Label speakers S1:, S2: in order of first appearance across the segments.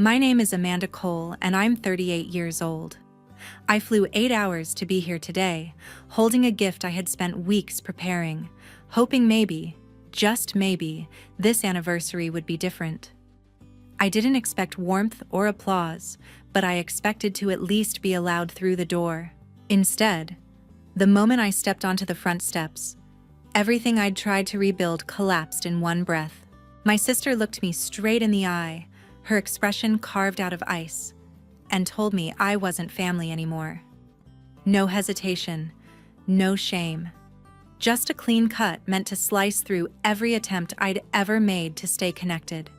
S1: My name is Amanda Cole, and I'm 38 years old. I flew 8 hours to be here today, holding a gift I had spent weeks preparing, hoping maybe, just maybe, this anniversary would be different. I didn't expect warmth or applause, but I expected to at least be allowed through the door. Instead, the moment I stepped onto the front steps, everything I'd tried to rebuild collapsed in one breath. My sister looked me straight in the eye, her expression carved out of ice, and told me I wasn't family anymore. No hesitation, no shame. Just a clean cut meant to slice through every attempt I'd ever made to stay connected.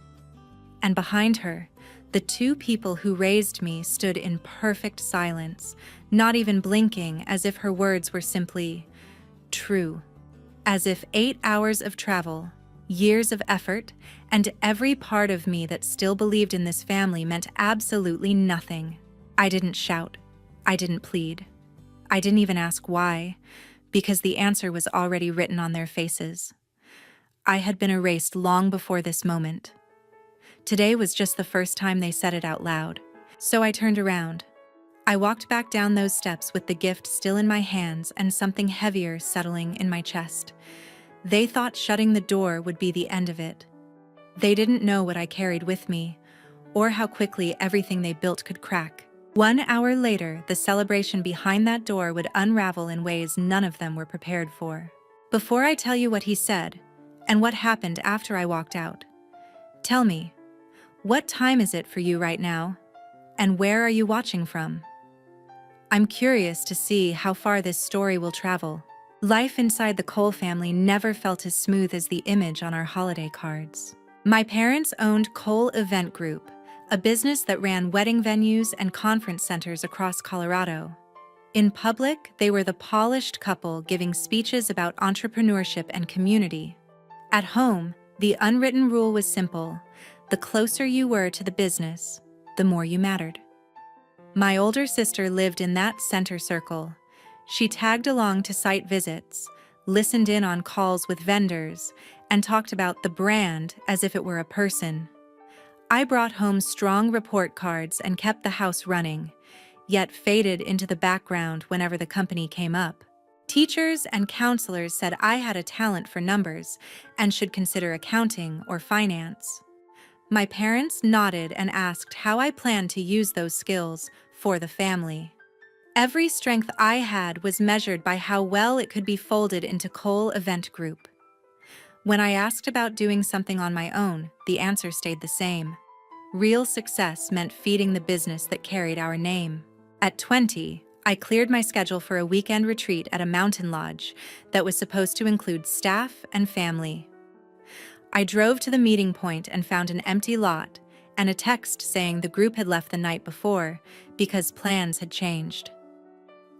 S1: And behind her, the two people who raised me stood in perfect silence, not even blinking, as if her words were simply true. As if 8 hours of travel, years of effort, and every part of me that still believed in this family meant absolutely nothing. I didn't shout. I didn't plead. I didn't even ask why, because the answer was already written on their faces. I had been erased long before this moment. Today was just the first time they said it out loud. So I turned around. I walked back down those steps with the gift still in my hands and something heavier settling in my chest. They thought shutting the door would be the end of it. They didn't know what I carried with me, or how quickly everything they built could crack. 1 hour later, the celebration behind that door would unravel in ways none of them were prepared for. Before I tell you what he said, and what happened after I walked out, tell me, what time is it for you right now? And where are you watching from? I'm curious to see how far this story will travel. Life inside the Cole family never felt as smooth as the image on our holiday cards. My parents owned Cole Event Group, a business that ran wedding venues and conference centers across Colorado. In public, they were the polished couple giving speeches about entrepreneurship and community. At home, the unwritten rule was simple: the closer you were to the business, the more you mattered. My older sister lived in that center circle. She tagged along to site visits, listened in on calls with vendors, and talked about the brand as if it were a person. I brought home strong report cards and kept the house running, yet faded into the background whenever the company came up. Teachers and counselors said I had a talent for numbers and should consider accounting or finance. My parents nodded and asked how I planned to use those skills for the family. Every strength I had was measured by how well it could be folded into Cole Event Group. When I asked about doing something on my own, the answer stayed the same. Real success meant feeding the business that carried our name. At 20, I cleared my schedule for a weekend retreat at a mountain lodge that was supposed to include staff and family. I drove to the meeting point and found an empty lot and a text saying the group had left the night before because plans had changed.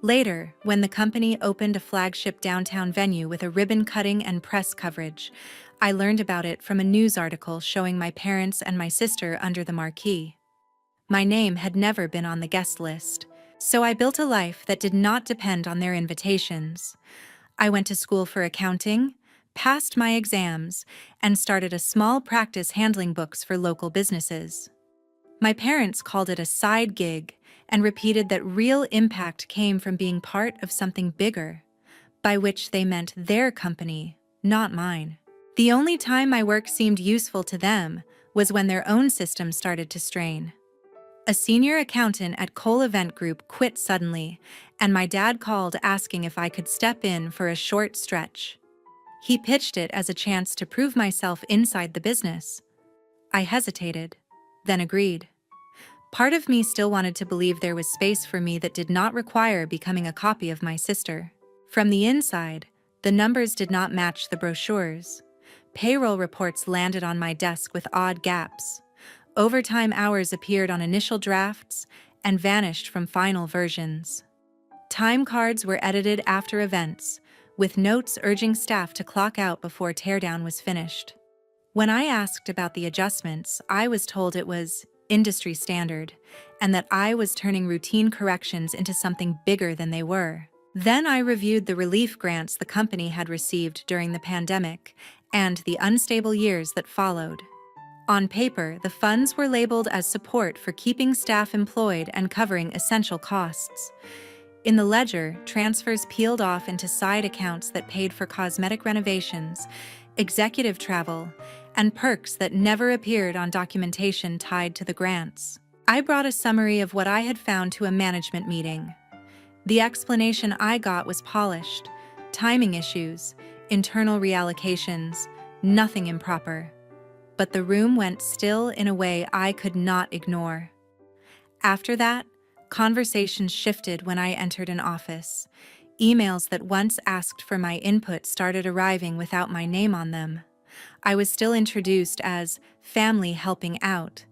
S1: Later, when the company opened a flagship downtown venue with a ribbon-cutting and press coverage, I learned about it from a news article showing my parents and my sister under the marquee. My name had never been on the guest list, so I built a life that did not depend on their invitations. I went to school for accounting, passed my exams, and started a small practice handling books for local businesses. My parents called it a side gig and repeated that real impact came from being part of something bigger, by which they meant their company, not mine. The only time my work seemed useful to them was when their own system started to strain. A senior accountant at Cole Event Group quit suddenly, and my dad called asking if I could step in for a short stretch. He pitched it as a chance to prove myself inside the business. I hesitated, then agreed. Part of me still wanted to believe there was space for me that did not require becoming a copy of my sister. From the inside, the numbers did not match the brochures. Payroll reports landed on my desk with odd gaps. Overtime hours appeared on initial drafts and vanished from final versions. Time cards were edited after events, with notes urging staff to clock out before teardown was finished. When I asked about the adjustments, I was told it was industry standard, and that I was turning routine corrections into something bigger than they were. Then I reviewed the relief grants the company had received during the pandemic and the unstable years that followed. On paper, the funds were labeled as support for keeping staff employed and covering essential costs. In the ledger, transfers peeled off into side accounts that paid for cosmetic renovations, executive travel, and perks that never appeared on documentation tied to the grants. I brought a summary of what I had found to a management meeting. The explanation I got was polished: timing issues, internal reallocations, nothing improper. But the room went still in a way I could not ignore. After that, conversations shifted when I entered an office. Emails that once asked for my input started arriving without my name on them. I was still introduced as family helping out,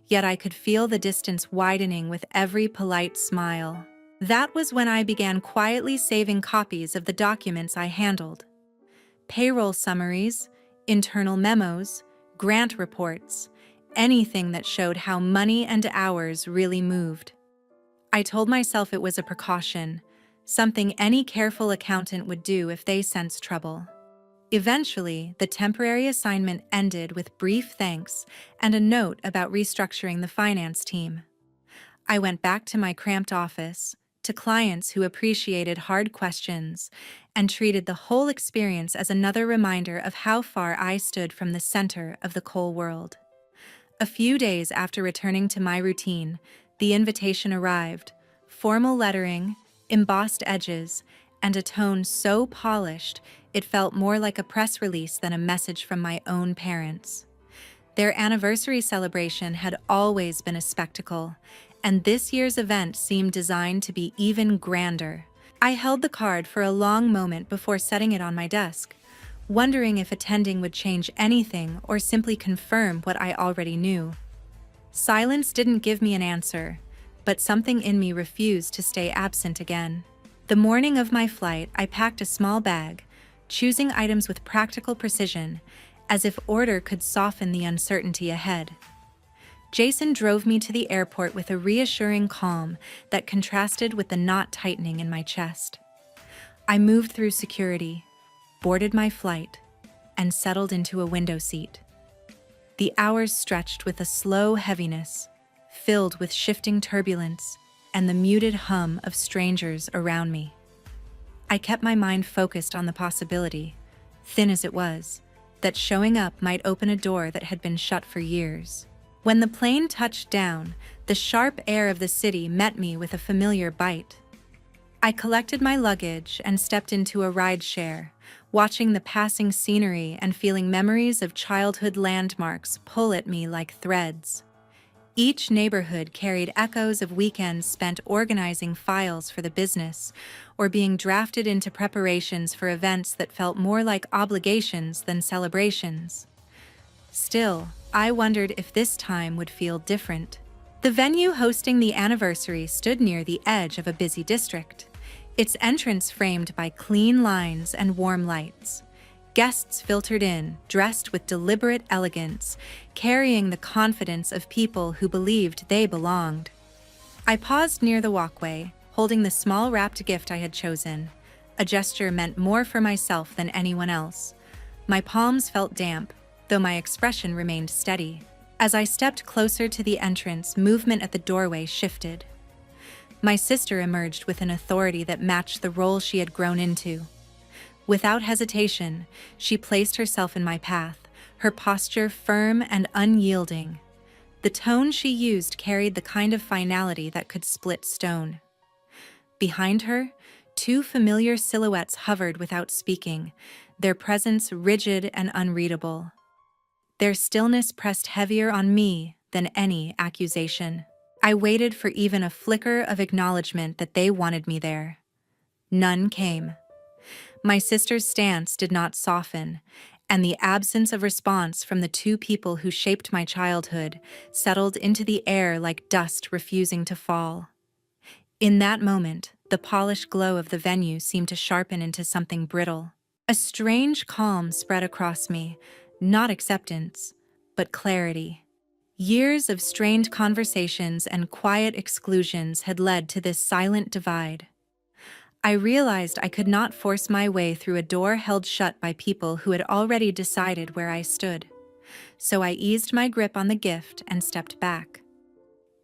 S1: yet I could feel the distance widening with every polite smile. That was when I began quietly saving copies of the documents I handled. Payroll summaries, internal memos, grant reports, anything that showed how money and hours really moved. I told myself it was a precaution, something any careful accountant would do if they sensed trouble. Eventually, the temporary assignment ended with brief thanks and a note about restructuring the finance team. I went back to my cramped office, to clients who appreciated hard questions, and treated the whole experience as another reminder of how far I stood from the center of the coal world. A few days after returning to my routine, the invitation arrived: formal lettering, embossed edges, and a tone so polished it felt more like a press release than a message from my own parents. Their anniversary celebration had always been a spectacle, and this year's event seemed designed to be even grander. I held the card for a long moment before setting it on my desk, wondering if attending would change anything or simply confirm what I already knew. Silence didn't give me an answer, but something in me refused to stay absent again. The morning of my flight, I packed a small bag, choosing items with practical precision, as if order could soften the uncertainty ahead. Jason drove me to the airport with a reassuring calm that contrasted with the knot tightening in my chest. I moved through security, boarded my flight, and settled into a window seat. The hours stretched with a slow heaviness, filled with shifting turbulence and the muted hum of strangers around me. I kept my mind focused on the possibility, thin as it was, that showing up might open a door that had been shut for years. When the plane touched down, the sharp air of the city met me with a familiar bite. I collected my luggage and stepped into a rideshare, watching the passing scenery and feeling memories of childhood landmarks pull at me like threads. Each neighborhood carried echoes of weekends spent organizing files for the business or being drafted into preparations for events that felt more like obligations than celebrations. Still, I wondered if this time would feel different. The venue hosting the anniversary stood near the edge of a busy district, its entrance framed by clean lines and warm lights. Guests filtered in, dressed with deliberate elegance, carrying the confidence of people who believed they belonged. I paused near the walkway, holding the small wrapped gift I had chosen. A gesture meant more for myself than anyone else. My palms felt damp, though my expression remained steady. As I stepped closer to the entrance, movement at the doorway shifted. My sister emerged with an authority that matched the role she had grown into. Without hesitation, she placed herself in my path, her posture firm and unyielding. The tone she used carried the kind of finality that could split stone. Behind her, two familiar silhouettes hovered without speaking, their presence rigid and unreadable. Their stillness pressed heavier on me than any accusation. I waited for even a flicker of acknowledgement that they wanted me there. None came. My sister's stance did not soften, and the absence of response from the two people who shaped my childhood settled into the air like dust refusing to fall. In that moment, the polished glow of the venue seemed to sharpen into something brittle. A strange calm spread across me, not acceptance, but clarity. Years of strained conversations and quiet exclusions had led to this silent divide. I realized I could not force my way through a door held shut by people who had already decided where I stood. so I eased my grip on the gift and stepped back.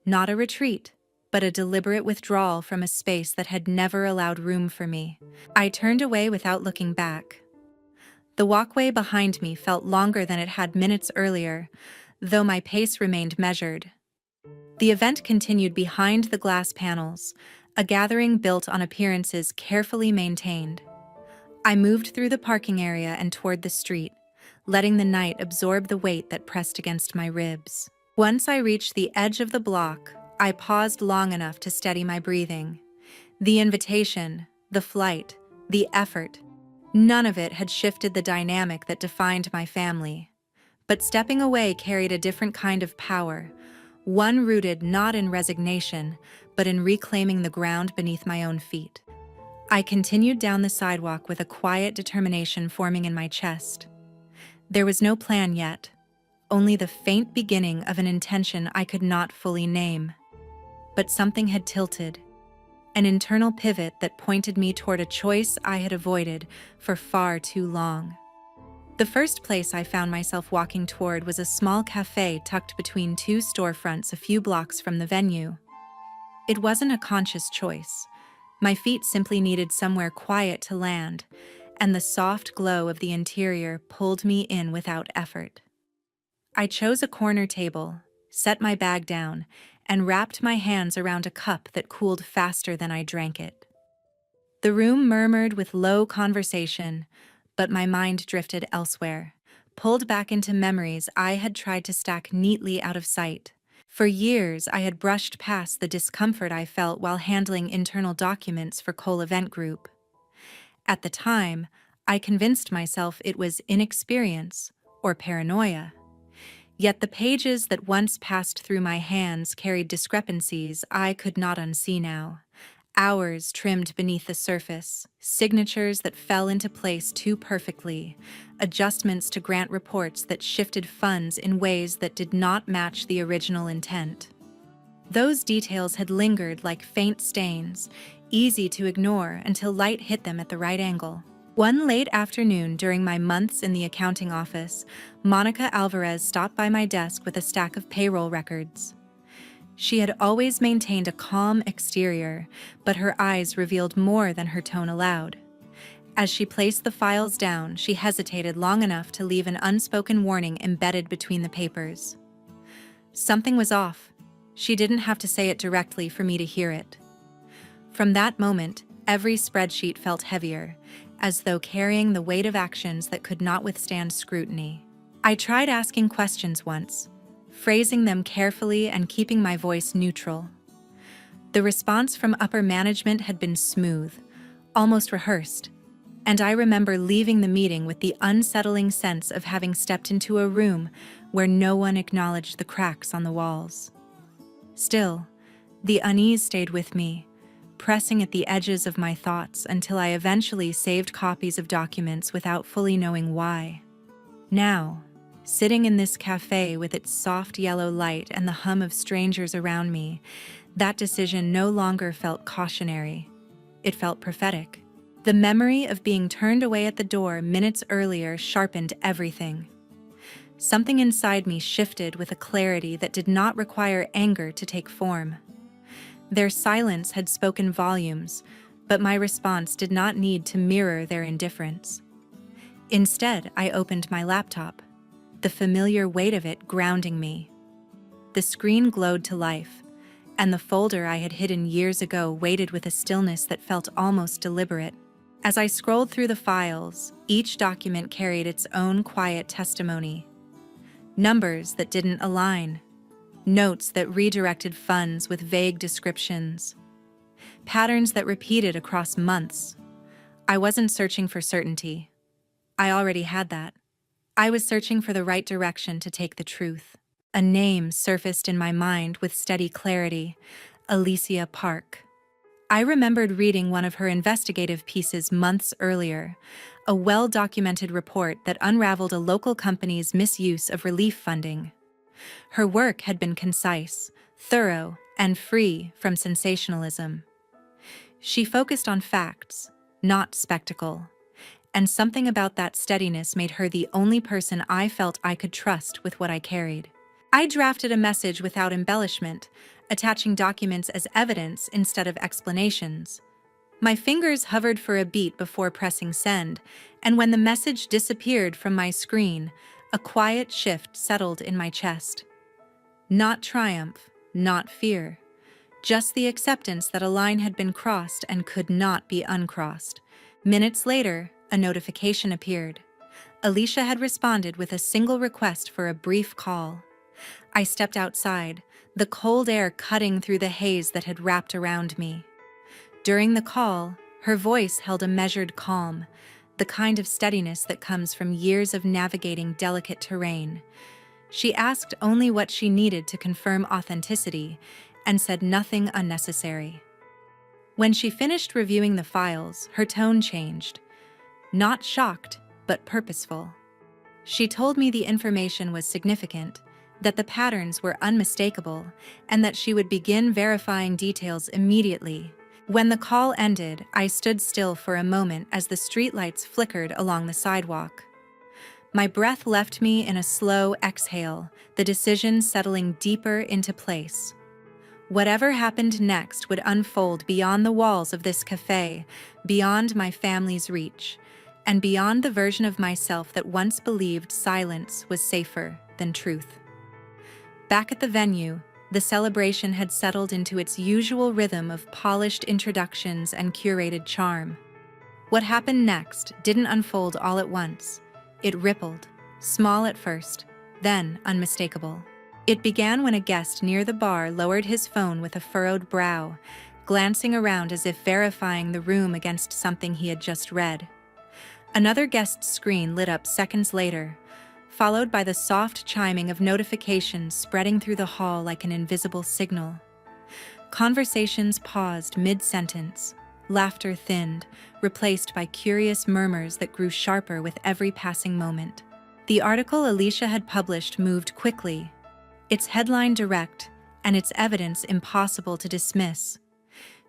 S1: Not a retreat, but a deliberate withdrawal from a space that had never allowed room for me. I turned away without looking back. The walkway behind me felt longer than it had minutes earlier, though my pace remained measured. The event continued behind the glass panels, a gathering built on appearances carefully maintained. I moved through the parking area and toward the street, letting the night absorb the weight that pressed against my ribs. Once I reached the edge of the block, I paused long enough to steady my breathing. The invitation, the flight, the effort, none of it had shifted the dynamic that defined my family. But stepping away carried a different kind of power, one rooted not in resignation, but in reclaiming the ground beneath my own feet. I continued down the sidewalk with a quiet determination forming in my chest. There was no plan yet, only the faint beginning of an intention I could not fully name. But something had tilted, an internal pivot that pointed me toward a choice I had avoided for far too long. The first place I found myself walking toward was a small cafe tucked between two storefronts a few blocks from the venue. It wasn't a conscious choice. My feet simply needed somewhere quiet to land, and the soft glow of the interior pulled me in without effort. I chose a corner table, set my bag down, and wrapped my hands around a cup that cooled faster than I drank it. The room murmured with low conversation, but my mind drifted elsewhere, pulled back into memories I had tried to stack neatly out of sight. For years, I had brushed past the discomfort I felt while handling internal documents for Cole Event Group. At the time, I convinced myself it was inexperience or paranoia. Yet the pages that once passed through my hands carried discrepancies I could not unsee now. Hours trimmed beneath the surface, signatures that fell into place too perfectly, adjustments to grant reports that shifted funds in ways that did not match the original intent. Those details had lingered like faint stains, easy to ignore until light hit them at the right angle. One late afternoon during my months in the accounting office, Monica Alvarez stopped by my desk with a stack of payroll records. She had always maintained a calm exterior, but her eyes revealed more than her tone allowed. As she placed the files down, she hesitated long enough to leave an unspoken warning embedded between the papers. Something was off. She didn't have to say it directly for me to hear it. From that moment, every spreadsheet felt heavier, as though carrying the weight of actions that could not withstand scrutiny. I tried asking questions once, phrasing them carefully and keeping my voice neutral. The response from upper management had been smooth, almost rehearsed, and I remember leaving the meeting with the unsettling sense of having stepped into a room where no one acknowledged the cracks on the walls. Still, the unease stayed with me, pressing at the edges of my thoughts until I eventually saved copies of documents without fully knowing why. Now, sitting in this cafe with its soft yellow light and the hum of strangers around me, that decision no longer felt cautionary. It felt prophetic. The memory of being turned away at the door minutes earlier sharpened everything. Something inside me shifted with a clarity that did not require anger to take form. Their silence had spoken volumes, but my response did not need to mirror their indifference. Instead, I opened my laptop, the familiar weight of it grounding me. The screen glowed to life, and the folder I had hidden years ago waited with a stillness that felt almost deliberate. As I scrolled through the files, each document carried its own quiet testimony. Numbers that didn't align, notes that redirected funds with vague descriptions, patterns that repeated across months. I wasn't searching for certainty. I already had that. I was searching for the right direction to take the truth. A name surfaced in my mind with steady clarity: Alicia Park. I remembered reading one of her investigative pieces months earlier, a well-documented report that unraveled a local company's misuse of relief funding. Her work had been concise, thorough, and free from sensationalism. She focused on facts, not spectacle, and something about that steadiness made her the only person I felt I could trust with what I carried. I drafted a message without embellishment, attaching documents as evidence instead of explanations. My fingers hovered for a beat before pressing send, and when the message disappeared from my screen, a quiet shift settled in my chest. Not triumph, not fear. Just the acceptance that a line had been crossed and could not be uncrossed. Minutes later, a notification appeared. Alicia had responded with a single request for a brief call. I stepped outside, the cold air cutting through the haze that had wrapped around me. During the call, her voice held a measured calm, the kind of steadiness that comes from years of navigating delicate terrain. She asked only what she needed to confirm authenticity and said nothing unnecessary. When she finished reviewing the files, her tone changed. Not shocked, but purposeful. She told me the information was significant, that the patterns were unmistakable, and that she would begin verifying details immediately. When the call ended, I stood still for a moment as the streetlights flickered along the sidewalk. My breath left me in a slow exhale, the decision settling deeper into place. Whatever happened next would unfold beyond the walls of this cafe, beyond my family's reach, and beyond the version of myself that once believed silence was safer than truth. Back at the venue, the celebration had settled into its usual rhythm of polished introductions and curated charm. What happened next didn't unfold all at once. It rippled, small at first, then unmistakable. It began when a guest near the bar lowered his phone with a furrowed brow, glancing around as if verifying the room against something he had just read. Another guest's screen lit up seconds later, followed by the soft chiming of notifications spreading through the hall like an invisible signal. Conversations paused mid-sentence, laughter thinned, replaced by curious murmurs that grew sharper with every passing moment. The article Alicia had published moved quickly, its headline direct, and its evidence impossible to dismiss.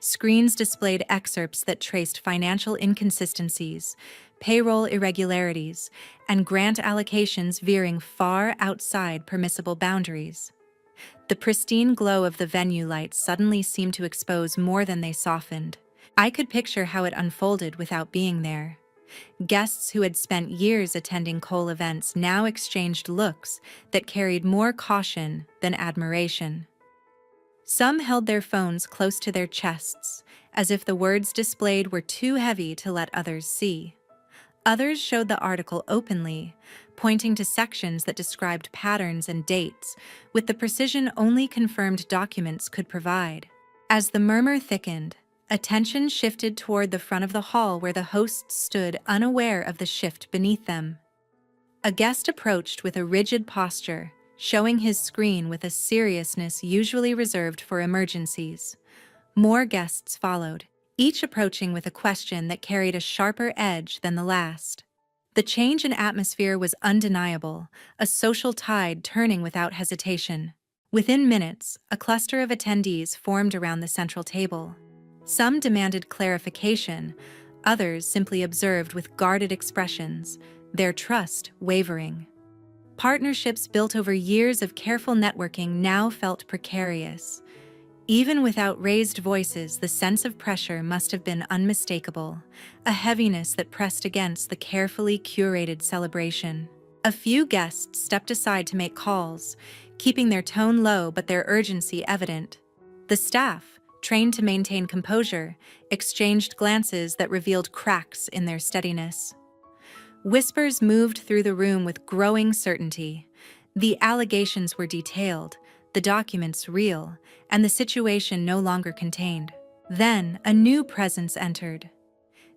S1: Screens displayed excerpts that traced financial inconsistencies, payroll irregularities, and grant allocations veering far outside permissible boundaries. The pristine glow of the venue lights suddenly seemed to expose more than they softened. I could picture how it unfolded without being there. Guests who had spent years attending Cole events now exchanged looks that carried more caution than admiration. Some held their phones close to their chests, as if the words displayed were too heavy to let others see. Others showed the article openly, pointing to sections that described patterns and dates, with the precision only confirmed documents could provide. As the murmur thickened, attention shifted toward the front of the hall where the hosts stood unaware of the shift beneath them. A guest approached with a rigid posture, showing his screen with a seriousness usually reserved for emergencies. More guests followed, each approaching with a question that carried a sharper edge than the last. The change in atmosphere was undeniable, a social tide turning without hesitation. Within minutes, a cluster of attendees formed around the central table. Some demanded clarification, others simply observed with guarded expressions, their trust wavering. Partnerships built over years of careful networking now felt precarious. Even without raised voices, the sense of pressure must have been unmistakable, a heaviness that pressed against the carefully curated celebration. A few guests stepped aside to make calls, keeping their tone low but their urgency evident. The staff, trained to maintain composure, exchanged glances that revealed cracks in their steadiness. Whispers moved through the room with growing certainty. The allegations were detailed, the documents real, and the situation no longer contained. Then, a new presence entered.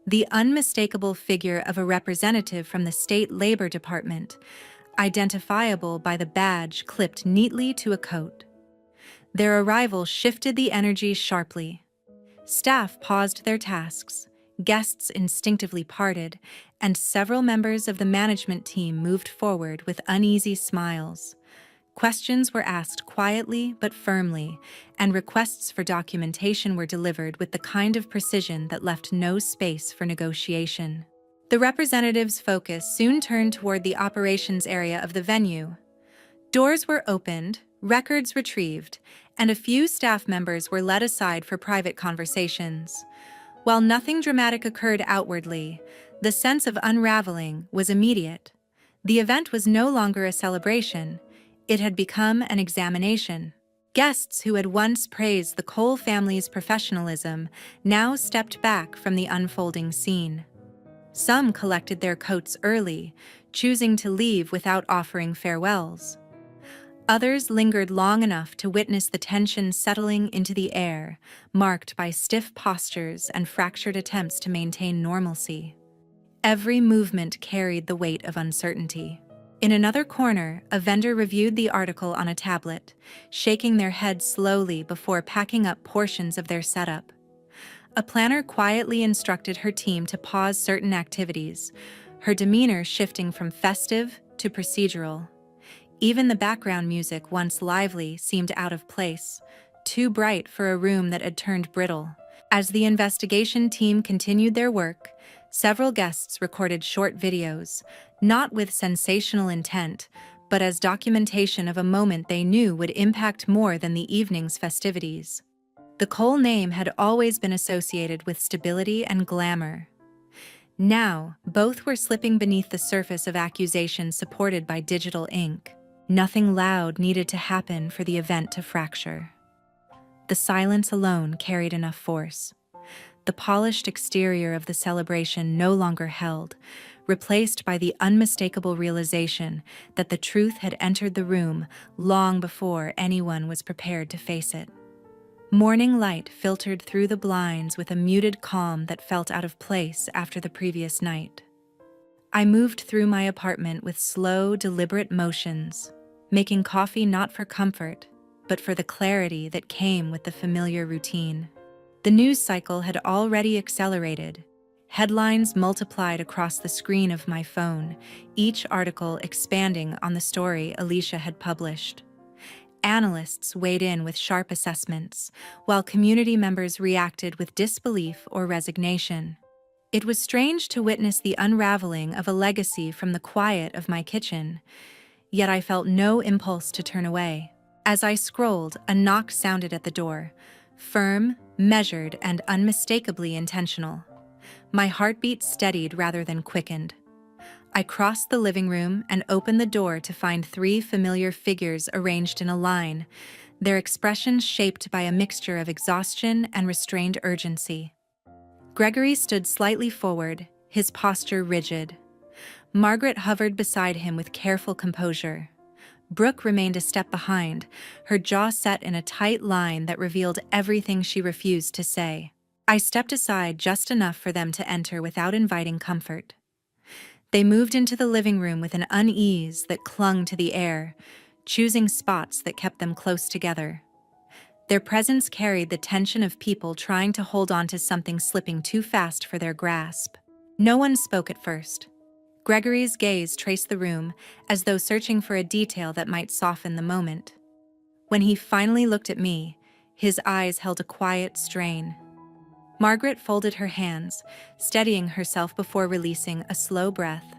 S1: The unmistakable figure of a representative from the State Labor Department, identifiable by the badge clipped neatly to a coat. Their arrival shifted the energy sharply. Staff paused their tasks, guests instinctively parted, and several members of the management team moved forward with uneasy smiles. Questions were asked quietly but firmly, and requests for documentation were delivered with the kind of precision that left no space for negotiation. The representative's focus soon turned toward the operations area of the venue. Doors were opened, records retrieved, and a few staff members were led aside for private conversations. While nothing dramatic occurred outwardly, the sense of unraveling was immediate. The event was no longer a celebration, it had become an examination. Guests who had once praised the Cole family's professionalism now stepped back from the unfolding scene. Some collected their coats early, choosing to leave without offering farewells. Others lingered long enough to witness the tension settling into the air, marked by stiff postures and fractured attempts to maintain normalcy. Every movement carried the weight of uncertainty. In another corner, a vendor reviewed the article on a tablet, shaking their head slowly before packing up portions of their setup. A planner quietly instructed her team to pause certain activities, her demeanor shifting from festive to procedural. Even the background music, once lively, seemed out of place, too bright for a room that had turned brittle. As the investigation team continued their work, several guests recorded short videos, not with sensational intent, but as documentation of a moment they knew would impact more than the evening's festivities. The Cole name had always been associated with stability and glamour. Now, both were slipping beneath the surface of accusations supported by digital ink. Nothing loud needed to happen for the event to fracture. The silence alone carried enough force. The polished exterior of the celebration no longer held, replaced by the unmistakable realization that the truth had entered the room long before anyone was prepared to face it. Morning light filtered through the blinds with a muted calm that felt out of place after the previous night. I moved through my apartment with slow, deliberate motions, making coffee not for comfort, but for the clarity that came with the familiar routine. The news cycle had already accelerated. Headlines multiplied across the screen of my phone, each article expanding on the story Alicia had published. Analysts weighed in with sharp assessments, while community members reacted with disbelief or resignation. It was strange to witness the unraveling of a legacy from the quiet of my kitchen, yet I felt no impulse to turn away. As I scrolled, a knock sounded at the door, firm, measured, and unmistakably intentional. My heartbeat steadied rather than quickened. I crossed the living room and opened the door to find three familiar figures arranged in a line, their expressions shaped by a mixture of exhaustion and restrained urgency. Gregory stood slightly forward, his posture rigid. Margaret hovered beside him with careful composure. Brooke remained a step behind, her jaw set in a tight line that revealed everything she refused to say. I stepped aside just enough for them to enter without inviting comfort. They moved into the living room with an unease that clung to the air, choosing spots that kept them close together. Their presence carried the tension of people trying to hold on to something slipping too fast for their grasp. No one spoke at first. Gregory's gaze traced the room, as though searching for a detail that might soften the moment. When he finally looked at me, his eyes held a quiet strain. Margaret folded her hands, steadying herself before releasing a slow breath.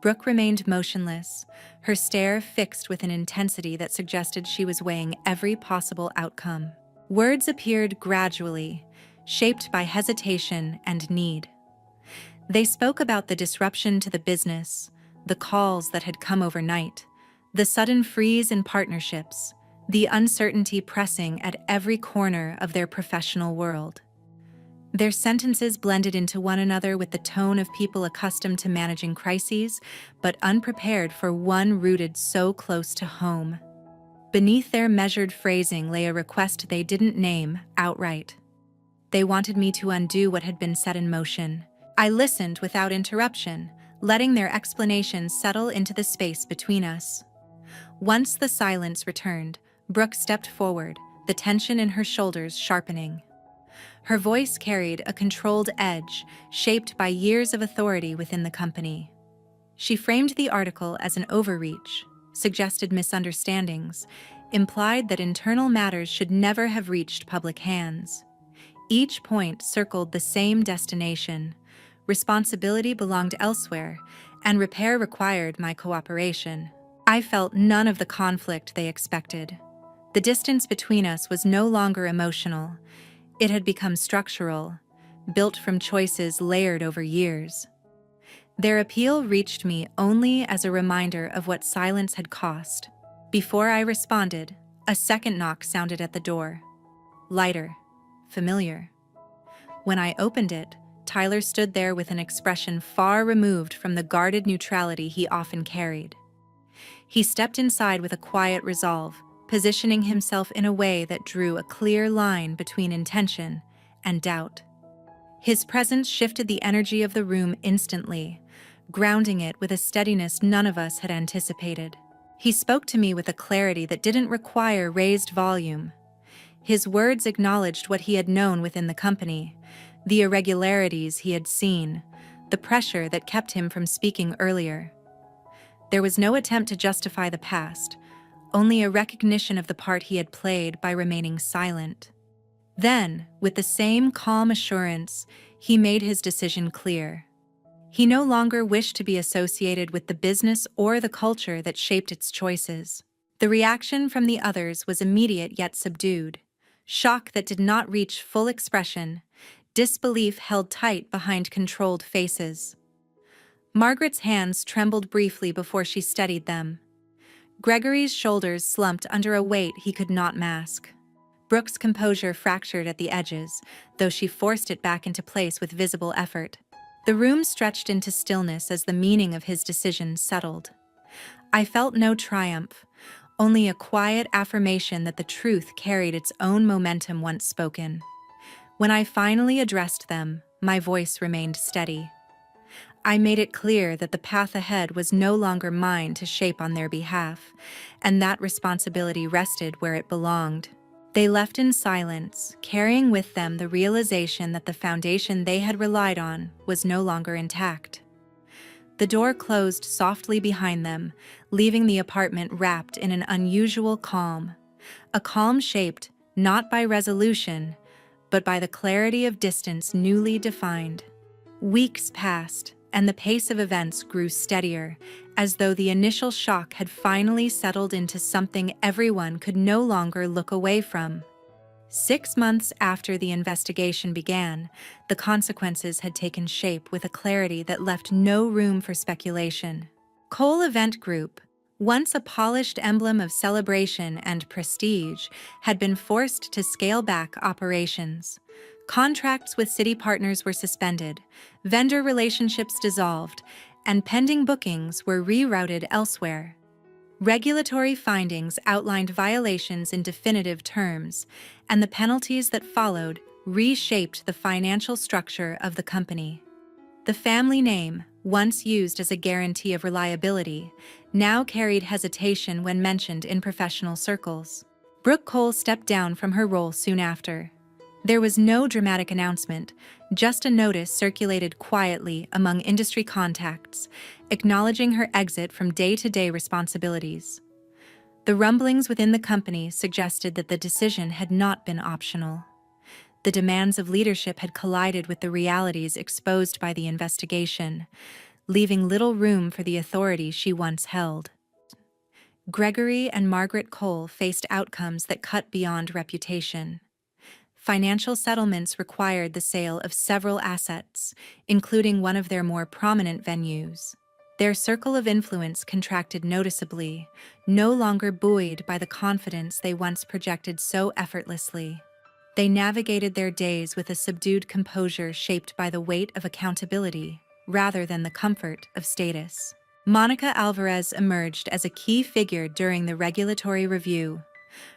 S1: Brooke remained motionless, her stare fixed with an intensity that suggested she was weighing every possible outcome. Words appeared gradually, shaped by hesitation and need. They spoke about the disruption to the business, the calls that had come overnight, the sudden freeze in partnerships, the uncertainty pressing at every corner of their professional world. Their sentences blended into one another with the tone of people accustomed to managing crises, but unprepared for one rooted so close to home. Beneath their measured phrasing lay a request they didn't name outright. They wanted me to undo what had been set in motion. I listened without interruption, letting their explanations settle into the space between us. Once the silence returned, Brooke stepped forward, the tension in her shoulders sharpening. Her voice carried a controlled edge, shaped by years of authority within the company. She framed the article as an overreach, suggested misunderstandings, implied that internal matters should never have reached public hands. Each point circled the same destination: Responsibility belonged elsewhere, and repair required my cooperation. I felt none of the conflict they expected. The distance between us was no longer emotional. It had become structural, built from choices layered over years. Their appeal reached me only as a reminder of what silence had cost. Before I responded, a second knock sounded at the door. Lighter, familiar. When I opened it, Tyler stood there with an expression far removed from the guarded neutrality he often carried. He stepped inside with a quiet resolve, positioning himself in a way that drew a clear line between intention and doubt. His presence shifted the energy of the room instantly, grounding it with a steadiness none of us had anticipated. He spoke to me with a clarity that didn't require raised volume. His words acknowledged what he had known within the company, the irregularities he had seen, the pressure that kept him from speaking earlier. There was no attempt to justify the past, only a recognition of the part he had played by remaining silent. Then, with the same calm assurance, he made his decision clear. He no longer wished to be associated with the business or the culture that shaped its choices. The reaction from the others was immediate yet subdued. Shock that did not reach full expression, disbelief held tight behind controlled faces. Margaret's hands trembled briefly before she steadied them. Gregory's shoulders slumped under a weight he could not mask. Brooke's composure fractured at the edges, though she forced it back into place with visible effort. The room stretched into stillness as the meaning of his decision settled. I felt no triumph, only a quiet affirmation that the truth carried its own momentum once spoken. When I finally addressed them, my voice remained steady. I made it clear that the path ahead was no longer mine to shape on their behalf, and that responsibility rested where it belonged. They left in silence, carrying with them the realization that the foundation they had relied on was no longer intact. The door closed softly behind them, leaving the apartment wrapped in an unusual calm, a calm shaped not by resolution, but by the clarity of distance newly defined. Weeks passed, and the pace of events grew steadier, as though the initial shock had finally settled into something everyone could no longer look away from. 6 months after the investigation began, the consequences had taken shape with a clarity that left no room for speculation. Cole Event Group, once a polished emblem of celebration and prestige, had been forced to scale back operations. Contracts with city partners were suspended, vendor relationships dissolved, and pending bookings were rerouted elsewhere. Regulatory findings outlined violations in definitive terms, and the penalties that followed reshaped the financial structure of the company. The family name, once used as a guarantee of reliability, now carried hesitation when mentioned in professional circles. Brooke Cole stepped down from her role soon after. There was no dramatic announcement, just a notice circulated quietly among industry contacts, acknowledging her exit from day-to-day responsibilities. The rumblings within the company suggested that the decision had not been optional. The demands of leadership had collided with the realities exposed by the investigation, leaving little room for the authority she once held. Gregory and Margaret Cole faced outcomes that cut beyond reputation. Financial settlements required the sale of several assets, including one of their more prominent venues. Their circle of influence contracted noticeably, no longer buoyed by the confidence they once projected so effortlessly. They navigated their days with a subdued composure shaped by the weight of accountability, rather than the comfort of status. Monica Alvarez emerged as a key figure during the regulatory review.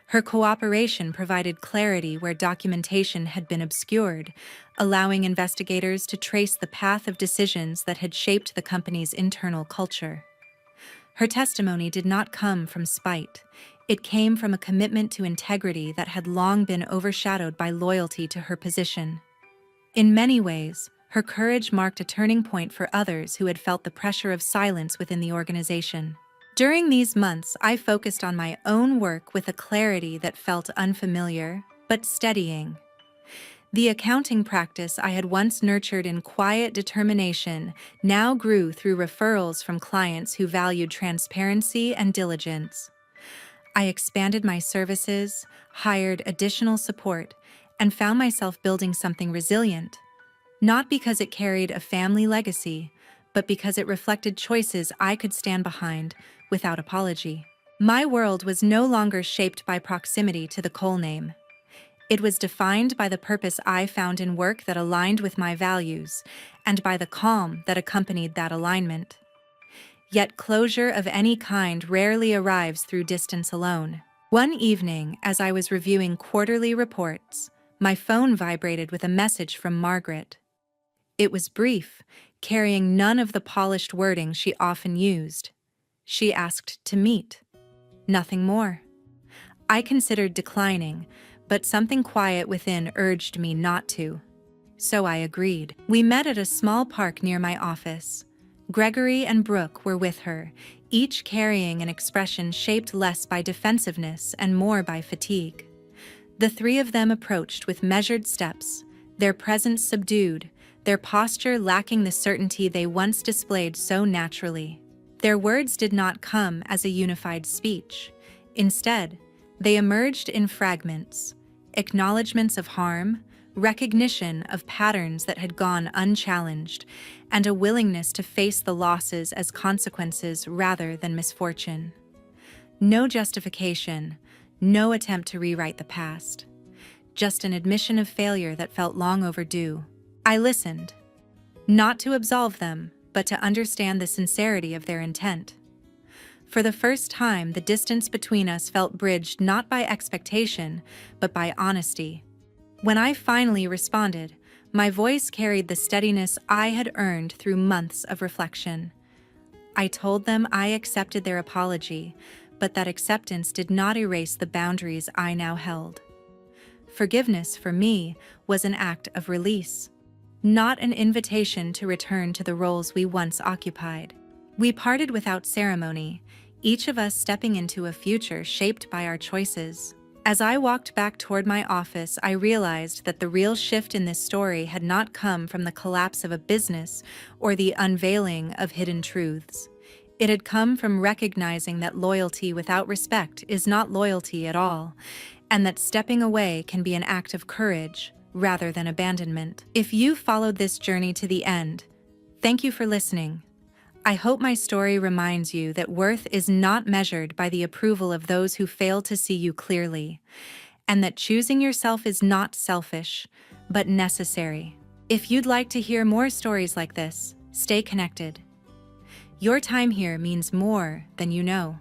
S1: Her cooperation provided clarity where documentation had been obscured, allowing investigators to trace the path of decisions that had shaped the company's internal culture. Her testimony did not come from spite. It came from a commitment to integrity that had long been overshadowed by loyalty to her position. In many ways, her courage marked a turning point for others who had felt the pressure of silence within the organization. During these months, I focused on my own work with a clarity that felt unfamiliar, but steadying. The accounting practice I had once nurtured in quiet determination now grew through referrals from clients who valued transparency and diligence. I expanded my services, hired additional support, and found myself building something resilient, not because it carried a family legacy, but because it reflected choices I could stand behind without apology. My world was no longer shaped by proximity to the coal name. It was defined by the purpose I found in work that aligned with my values, and by the calm that accompanied that alignment. Yet closure of any kind rarely arrives through distance alone. One evening, as I was reviewing quarterly reports, my phone vibrated with a message from Margaret. It was brief, carrying none of the polished wording she often used. She asked to meet. Nothing more. I considered declining, but something quiet within urged me not to. So I agreed. We met at a small park near my office. Gregory and Brooke were with her, each carrying an expression shaped less by defensiveness and more by fatigue. The three of them approached with measured steps, their presence subdued, their posture lacking the certainty they once displayed so naturally. Their words did not come as a unified speech. Instead, they emerged in fragments, acknowledgments of harm, recognition of patterns that had gone unchallenged, and a willingness to face the losses as consequences rather than misfortune. No justification, no attempt to rewrite the past. Just an admission of failure that felt long overdue. I listened, not to absolve them, but to understand the sincerity of their intent. For the first time, the distance between us felt bridged not by expectation, but by honesty. When I finally responded, my voice carried the steadiness I had earned through months of reflection. I told them I accepted their apology, but that acceptance did not erase the boundaries I now held. Forgiveness, for me, was an act of release, not an invitation to return to the roles we once occupied. We parted without ceremony, each of us stepping into a future shaped by our choices. As I walked back toward my office, I realized that the real shift in this story had not come from the collapse of a business or the unveiling of hidden truths. It had come from recognizing that loyalty without respect is not loyalty at all, and that stepping away can be an act of courage rather than abandonment. If you followed this journey to the end, thank you for listening. I hope my story reminds you that worth is not measured by the approval of those who fail to see you clearly, and that choosing yourself is not selfish, but necessary. If you'd like to hear more stories like this, stay connected. Your time here means more than you know.